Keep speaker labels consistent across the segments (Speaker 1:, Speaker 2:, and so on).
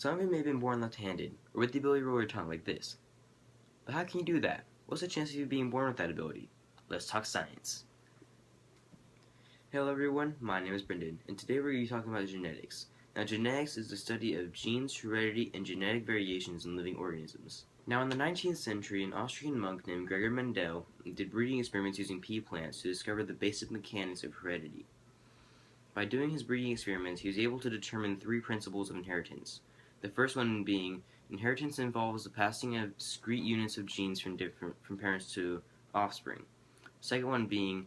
Speaker 1: Some of you may have been born left-handed, or with the ability to roll your tongue like this. But how can you do that? What's the chance of you being born with that ability? Let's talk science. Hello everyone, my name is Brendan, and today we're going to be talking about genetics. Now, genetics is the study of genes, heredity, and genetic variations in living organisms. Now, in the 19th century, an Austrian monk named Gregor Mendel did breeding experiments using pea plants to discover the basic mechanics of heredity. By doing his breeding experiments, he was able to determine 3 principles of inheritance. The first one being, inheritance involves the passing of discrete units of genes from parents to offspring. The second one being,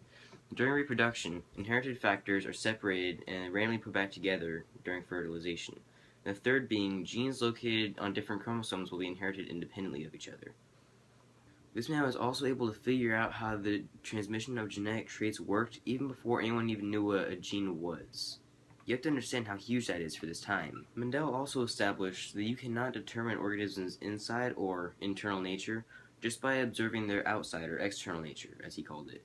Speaker 1: during reproduction, inherited factors are separated and randomly put back together during fertilization. And the third being, genes located on different chromosomes will be inherited independently of each other. This man was also able to figure out how the transmission of genetic traits worked even before anyone even knew what a gene was. You have to understand how huge that is for this time. Mendel also established that you cannot determine organisms' inside or internal nature just by observing their outside or external nature, as he called it.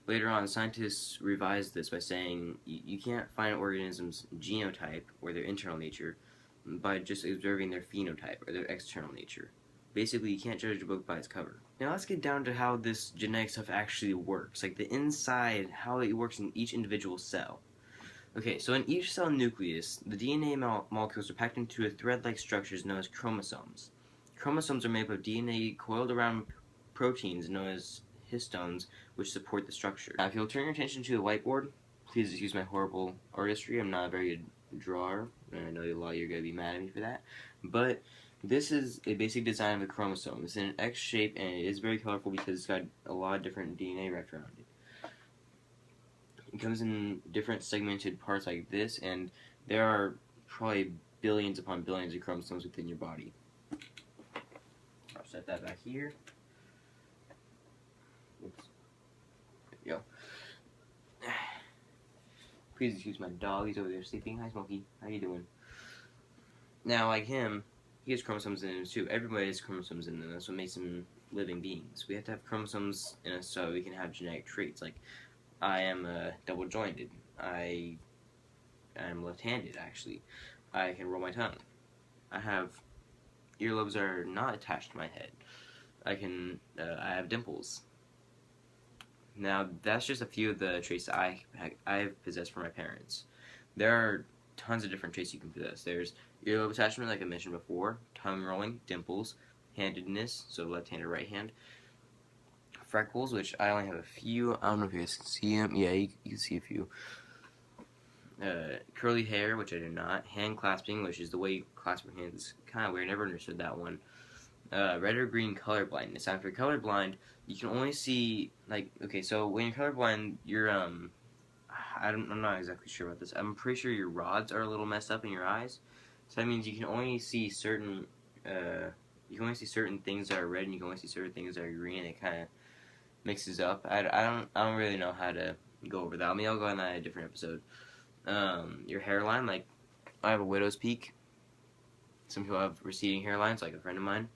Speaker 1: Later on, scientists revised this by saying you can't find an organism's genotype, or their internal nature, by just observing their phenotype, or their external nature. Basically, you can't judge a book by its cover. Now let's get down to how this genetic stuff actually works, like the inside, how it works in each individual cell. Okay, so in each cell nucleus, the DNA molecules are packed into a thread-like structures known as chromosomes. Chromosomes are made up of DNA coiled around proteins known as histones, which support the structure. Now, if you'll turn your attention to the whiteboard, please excuse my horrible artistry. I'm not a very good drawer, and I know a lot of you are going to be mad at me for that. But this is a basic design of a chromosome. It's in an X shape, and it is very colorful because it's got a lot of different DNA wrapped around it. It comes in different segmented parts like this, and there are probably billions upon billions of chromosomes within your body. I'll set that back here. Oops. There we go. Please excuse my dog. He's over there sleeping. Hi, Smokey. How you doing? Now, like him, he has chromosomes in him too. Everybody has chromosomes in them. That's what makes them living beings. We have to have chromosomes in us so we can have genetic traits. Like, I am double-jointed. I am left-handed, actually. I can roll my tongue. I have earlobes that are not attached to my head. I have dimples. Now, that's just a few of the traits that I've possessed from my parents. There are tons of different traits you can possess. There's earlobe attachment, like I mentioned before, tongue rolling, dimples, handedness, so left hand or right hand, freckles, which I only have a few. I don't know if you guys can see them. Yeah, you can see a few. Curly hair, which I do not. Hand clasping, which is the way you clasp your hands. Kind of weird. Never understood that one. Red or green color blindness. Now, if you're colorblind, you can only see, like, okay, so when you're colorblind, you're, I'm not exactly sure about this. I'm pretty sure your rods are a little messed up in your eyes. So that means you can only see certain, things that are red, and you can only see certain things that are green, and it kind of mixes up. I don't really know how to go over that. I mean, I'll go on that in a different episode. Your hairline, like, I have a widow's peak. Some people have receding hairlines, like a friend of mine.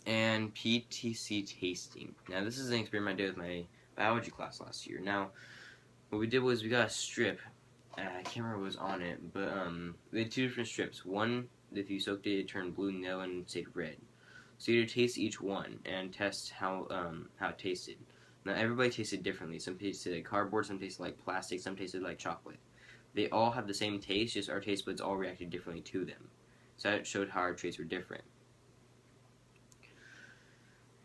Speaker 1: And PTC tasting. Now, this is an experiment I did with my biology class last year. Now, what we did was we got a strip. I can't remember what was on it, but we had 2 different strips. One, if you soaked it, it turned blue, and the other one stayed red. So you had to taste each one and test how it tasted. Now, everybody tasted differently. Some tasted like cardboard, some tasted like plastic, some tasted like chocolate. They all have the same taste, just our taste buds all reacted differently to them. So that showed how our traits were different.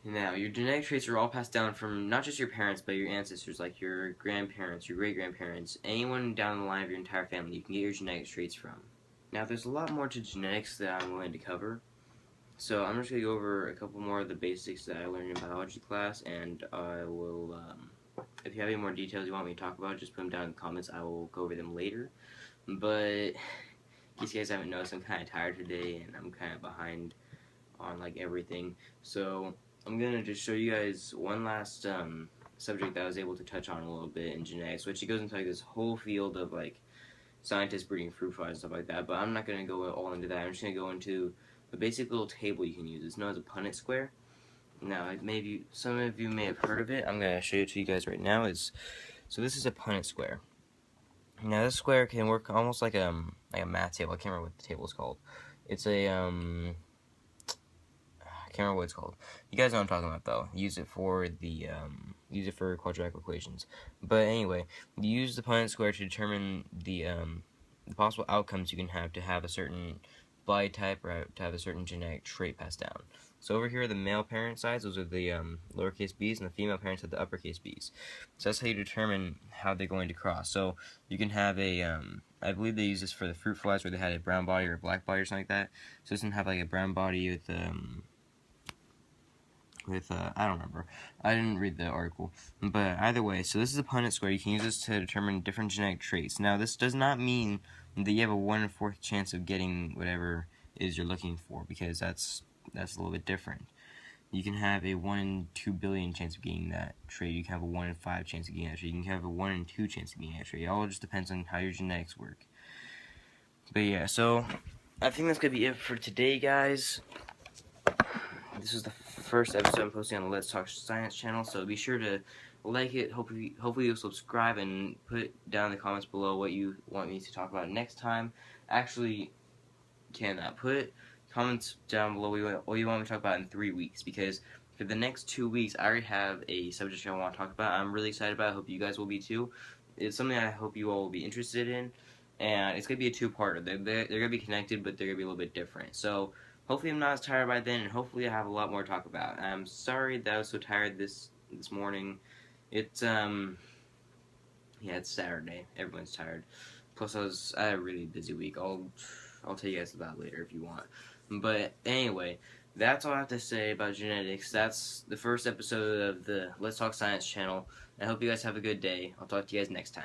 Speaker 1: Now, your genetic traits are all passed down from not just your parents, but your ancestors, like your grandparents, your great-grandparents, anyone down the line of your entire family you can get your genetic traits from. Now, there's a lot more to genetics that I'm willing to cover, so I'm just going to go over a couple more of the basics that I learned in biology class, and I will, if you have any more details you want me to talk about, just put them down in the comments. I will go over them later. But in case you guys haven't noticed, I'm kind of tired today, and I'm kind of behind on, like, everything. So I'm going to just show you guys one last subject that I was able to touch on a little bit in genetics, which it goes into, like, this whole field of, like, scientists breeding fruit flies and stuff like that. But I'm not going to go all into that. I'm just going to go into a basic little table you can use. It's known as a Punnett square. Now, maybe some of you may have heard of it. I'm going to show it to you guys right now. So this is a Punnett square. Now this square can work almost like a math table. I can't remember what the table is called. It's a I can't remember what it's called. You guys know what I'm talking about though. Use it for the quadratic equations. But anyway, you use the Punnett square to determine the possible outcomes you can have to have a certain body type or to have a certain genetic trait passed down. So over here, the male parent sides, those are the lowercase b's, and the female parents have the uppercase b's. So that's how you determine how they're going to cross. So you can have a, I believe they use this for the fruit flies where they had a brown body or a black body or something like that. So this one have like a brown body with I don't remember. I didn't read the article. But either way, so this is a Punnett square. You can use this to determine different genetic traits. Now, this does not mean that you have a 1/4 chance of getting whatever it is you're looking for, because that's a little bit different. You can have a 1 in 2 billion chance of getting that trait. You can have a 1 in 5 chance of getting that trait. You can have a 1 in 2 chance of getting that trait. It all just depends on how your genetics work. But yeah, so I think that's going to be it for today, guys. This is the first episode I'm posting on the Let's Talk Science channel, so be sure to like it. Hopefully you'll subscribe and put down in the comments below what you want me to talk about next time. Actually, put comments down below what you want me to talk about in 3 weeks, because for the next 2 weeks I already have a subject I want to talk about. I'm really excited about it. I hope you guys will be too. It's something I hope you all will be interested in, and it's going to be a two-parter. They're going to be connected, but they're going to be a little bit different. So hopefully I'm not as tired by then, and hopefully I have a lot more to talk about. I'm sorry that I was so tired this morning. It's yeah, it's Saturday. Everyone's tired. Plus I had a really busy week. I'll tell you guys about it later if you want. But anyway, that's all I have to say about genetics. That's the first episode of the Let's Talk Science channel. I hope you guys have a good day. I'll talk to you guys next time.